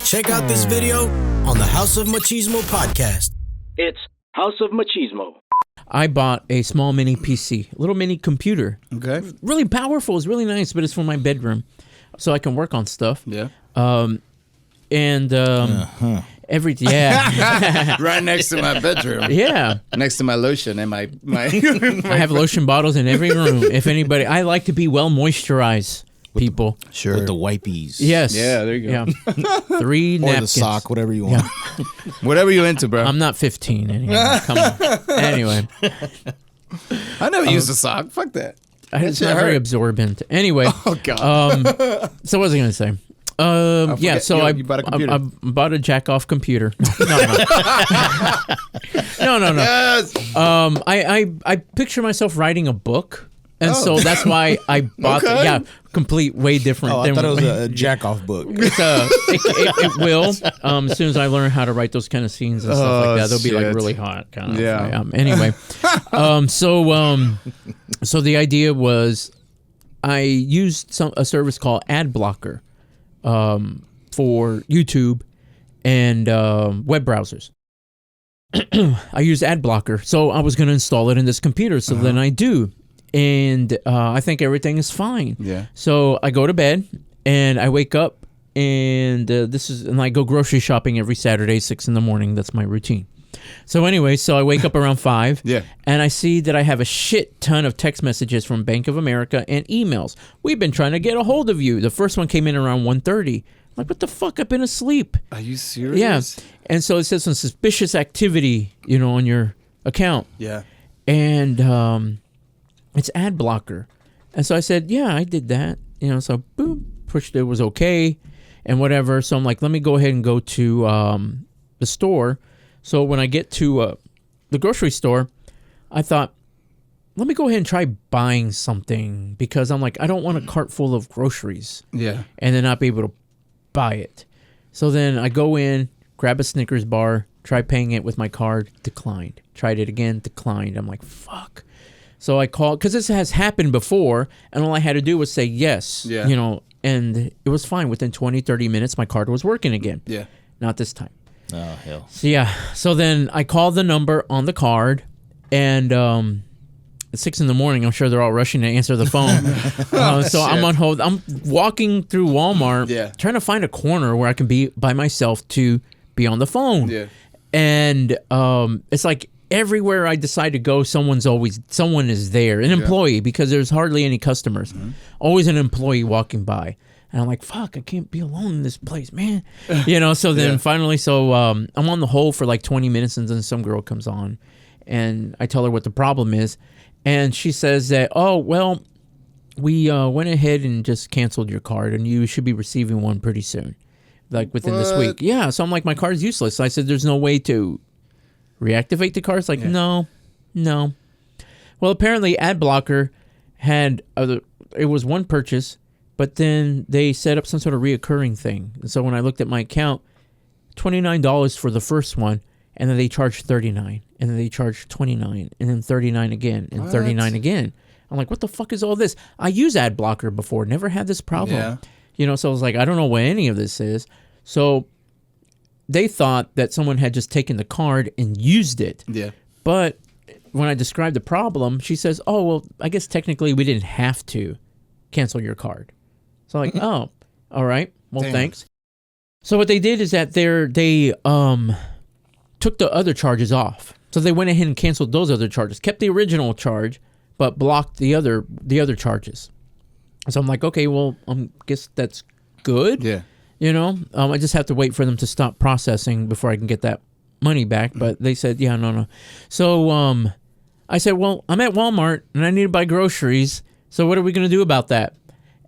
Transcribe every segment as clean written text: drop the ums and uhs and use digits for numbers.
Check out this video on the House of Machismo Podcast. It's House of Machismo. I bought a small mini PC, a little mini computer. Okay. Really powerful. It's really nice, but it's for my bedroom, so I can work on stuff. Yeah. Right next to my bedroom. Yeah. Next to my lotion and my I have lotion bottles in every room. If anybody, I like to be well moisturized. People, sure, with the wipies. Yes. Yeah, there you go. Yeah. 3 or napkins. the sock, whatever you want. Yeah. Whatever you into, bro. I'm not 15 anymore. Come on. Anyway, I never used a sock. Fuck that. It's not very absorbent. Anyway. Oh God. So what was I going to say? Yeah, so you bought a computer. I bought a jack-off computer. No. Yes. I picture myself writing a book. And so that's why I bought Okay. complete, way different. Oh, I thought it was a jack-off book. It's it will. As soon as I learn how to write those kind of scenes and stuff like that, they'll be like really hot. Kind of. Yeah. Anyway, so the idea was I used a service called Ad Blocker for YouTube and web browsers. I use Ad Blocker, so I was going to install it in this computer. So then I do. And I think everything is fine. Yeah. So I go to bed and I wake up and I go grocery shopping every Saturday, 6 a.m. That's my routine. So anyway, I wake up around 5. Yeah. And I see that I have a shit ton of text messages from Bank of America and emails. We've been trying to get a hold of you. The first one came in around 1:30. I'm like, what the fuck? I've been asleep. Are you serious? Yeah. And so it says some suspicious activity, on your account. Yeah. And it's Ad Blocker. And so I said, yeah, I did that. So boom, pushed it, was okay and whatever. So I'm like, let me go ahead and go to the store. So when I get to the grocery store, I thought, let me go ahead and try buying something because I'm like, I don't want a cart full of groceries. Yeah. And then not be able to buy it. So then I go in, grab a Snickers bar, try paying it with my card, declined. Tried it again, declined. I'm like, fuck. So I called, because this has happened before, and all I had to do was say yes, and it was fine. Within 20, 30 minutes, my card was working again. Yeah. Not this time. Oh, hell. So, yeah. So then I called the number on the card, and at 6 a.m, I'm sure they're all rushing to answer the phone. So I'm on hold. I'm walking through Walmart, trying to find a corner where I can be by myself to be on the phone. Yeah. And it's like, everywhere I decide to go, someone is there, an employee, because there's hardly any customers. Mm-hmm. Always an employee walking by. And I'm like, fuck, I can't be alone in this place, man. So then finally, I'm on the hold for like 20 minutes, and then some girl comes on, and I tell her what the problem is. And she says that, oh, well, we went ahead and just canceled your card, and you should be receiving one pretty soon, like within this week. Yeah, so I'm like, my card's useless. So I said, there's no way to reactivate the card? It's like, no. Well, apparently Ad Blocker had it was one purchase, but then they set up some sort of reoccurring thing. And so when I looked at my account, $29 for the first one, and then they charged $39, and then they charged $29, and then $39 again, and $39 again. I'm like, what the fuck is all this? I use Ad Blocker before, never had this problem. Yeah. So I was like, I don't know what any of this is. So they thought that someone had just taken the card and used it. Yeah. But when I described the problem, she says, oh, well, I guess technically we didn't have to cancel your card. So I'm like, oh, all right. Well, thanks. So what they did is that they took the other charges off. So they went ahead and canceled those other charges, kept the original charge, but blocked the other charges. So I'm like, okay, well, I guess that's good. Yeah. I just have to wait for them to stop processing before I can get that money back. But they said, yeah, no. So I said, well, I'm at Walmart and I need to buy groceries. So what are we going to do about that?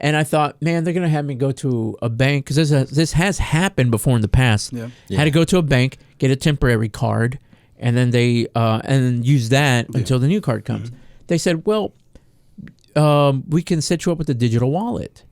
And I thought, man, they're going to have me go to a bank, because this has happened before in the past. Yeah. Had to go to a bank, get a temporary card, and then they and use that until the new card comes. Mm-hmm. They said, well, we can set you up with a digital wallet.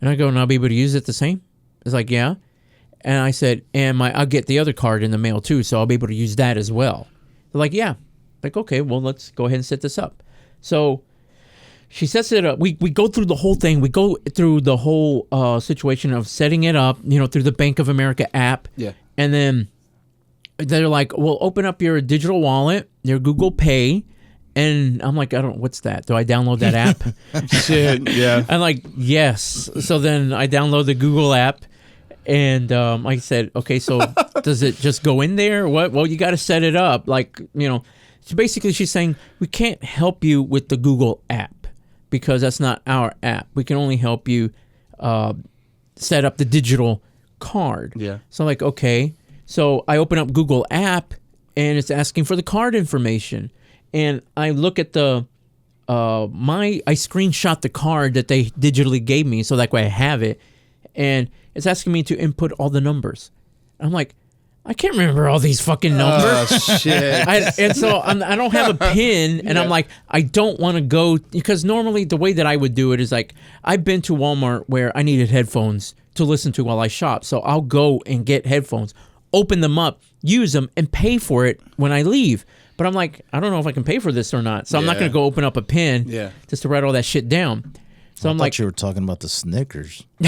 And I go, and I'll be able to use it the same? It's like, yeah. And I said, and I'll get the other card in the mail too, so I'll be able to use that as well. They're like, yeah. Like, okay, well, let's go ahead and set this up. So she sets it up. We go through the whole thing. We go through the whole situation of setting it up, through the Bank of America app. Yeah. And then they're like, well, open up your digital wallet, your Google Pay. And I'm like, what's that? Do I download that app? Shit. Yeah. I'm like, yes. So then I download the Google app. And I said, okay, so does it just go in there? What? Well, you got to set it up. So basically she's saying, we can't help you with the Google app because that's not our app. We can only help you set up the digital card. Yeah. So I'm like, okay. So I open up Google app and it's asking for the card information. And I look at I screenshot the card that they digitally gave me so that way I have it. And it's asking me to input all the numbers. I'm like, I can't remember all these fucking numbers. Oh, shit. And so I don't have a pin, and I'm like, I don't want to go, because normally the way that I would do it is like, I've been to Walmart where I needed headphones to listen to while I shop. So I'll go and get headphones, open them up, use them, and pay for it when I leave. But I'm like, I don't know if I can pay for this or not. So I'm not going to go open up a pen just to write all that shit down. So I'm like, you were talking about the Snickers. Shit.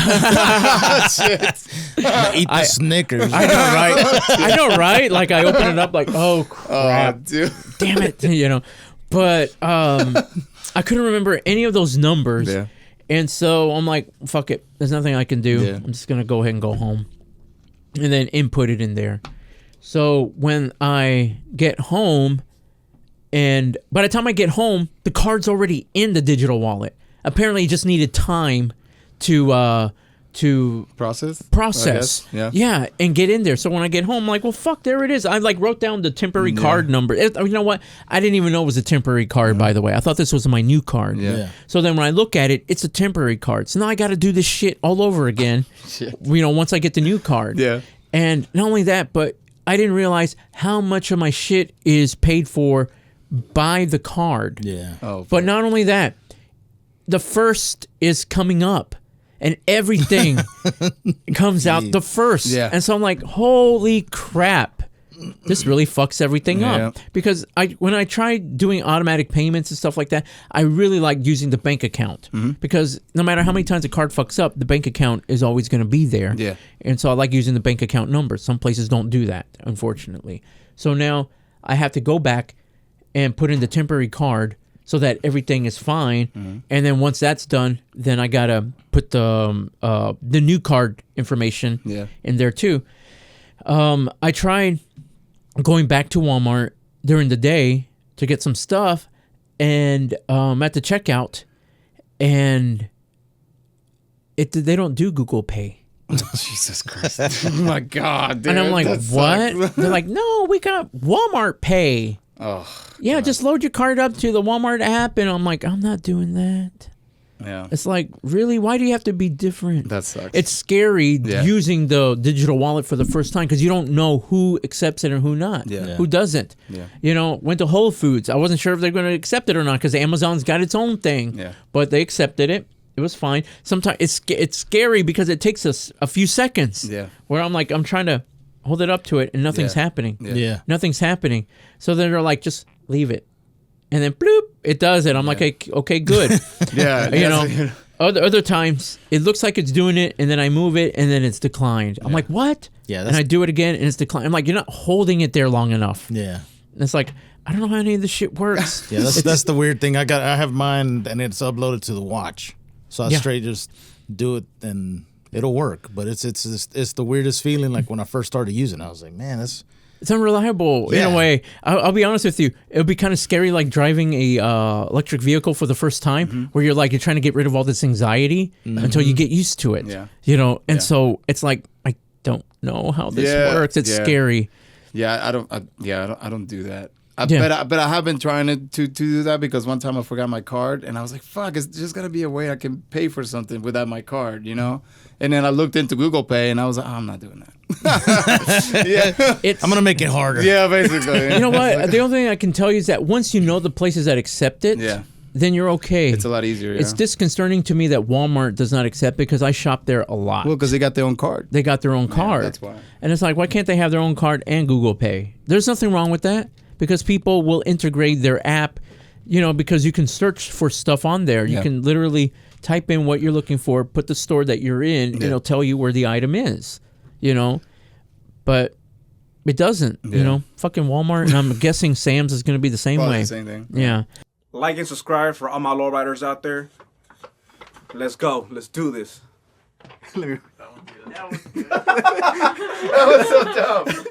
Eat the Snickers. I know, right? I know, right? Like I open it up, like, oh crap, dude. damn it, But I couldn't remember any of those numbers, and so I'm like, fuck it. There's nothing I can do. Yeah. I'm just gonna go ahead and go home, and then input it in there. So when I get home, and by the time I get home, the card's already in the digital wallet. Apparently, it just needed time to process. Yeah, and get in there. So when I get home, I'm like, well, fuck, there it is. I wrote down the temporary card number. You know what? I didn't even know it was a temporary card, by the way. I thought this was my new card. Yeah. So then when I look at it, it's a temporary card. So now I got to do this shit all over again. Shit. Once I get the new card. Yeah. And not only that, but I didn't realize how much of my shit is paid for by the card. Yeah. Oh, But not only that, the first is coming up, and everything comes out the first. Yeah. And so I'm like, holy crap, this really fucks everything up. Because when I tried doing automatic payments and stuff like that, I really like using the bank account. Because no matter how many times the card fucks up, the bank account is always going to be there. Yeah. And so I like using the bank account number. Some places don't do that, unfortunately. So now I have to go back and put in the temporary card so that everything is fine, and then once that's done, then I gotta put the new card information in there too. I tried going back to Walmart during the day to get some stuff, and at the checkout, and they don't do Google Pay. Jesus Christ. Oh my God, dude. And I'm like, what? Sucks. They're like, no, we got Walmart Pay. Oh, yeah, just load your card up to the Walmart app. And I'm like, I'm not doing that. yeah. It's like, really? Why do you have to be different? That sucks. It's scary using the digital wallet for the first time because you don't know who accepts it and who not. Yeah. Who doesn't. Yeah. Went to Whole Foods. I wasn't sure if they're going to accept it or not because Amazon's got its own thing. Yeah. But they accepted it. It was fine. Sometimes it's scary because it takes us a few seconds. Yeah. Where I'm like, I'm trying to hold it up to it and nothing's happening. Yeah. Nothing's happening. So then they're like, just leave it. And then bloop, it does it. I'm like, okay, good. Yeah. Other times it looks like it's doing it, and then I move it, and then it's declined. I'm like, what? Yeah, and I do it again, and it's declined. I'm like, you're not holding it there long enough. Yeah. And it's like, I don't know how any of this shit works. Yeah, that's the weird thing. I have mine, and it's uploaded to the watch, so I straight just do it, and it'll work. But it's the weirdest feeling. Like when I first started using it, I was like, man, it's unreliable in a way. I'll be honest with you. It would be kind of scary, like driving a electric vehicle for the first time, where you're trying to get rid of all this anxiety until you get used to it. Yeah. And so it's like, I don't know how this works. It's scary. Yeah, I don't do that. But I have been trying to do that because one time I forgot my card and I was like, fuck, it's just gotta be a way I can pay for something without my card, And then I looked into Google Pay and I was like, I'm not doing that. I'm gonna make it harder. Yeah, basically. You know what? The only thing I can tell you is that once you know the places that accept it, then you're okay. It's a lot easier. It's disconcerting to me that Walmart does not accept because I shop there a lot. Well, because they got their own card. They got their own card. That's why. And it's like, why can't they have their own card and Google Pay? There's nothing wrong with that because people will integrate their app You know, because you can search for stuff on there. You can literally type in what you're looking for, put the store that you're in, and it'll tell you where the item is, you know. But it doesn't, you know. Fucking Walmart, and I'm guessing Sam's is going to be the same way. The same thing. Yeah. Like and subscribe for all my lowriders out there. Let's go. Let's do this. That was so dumb.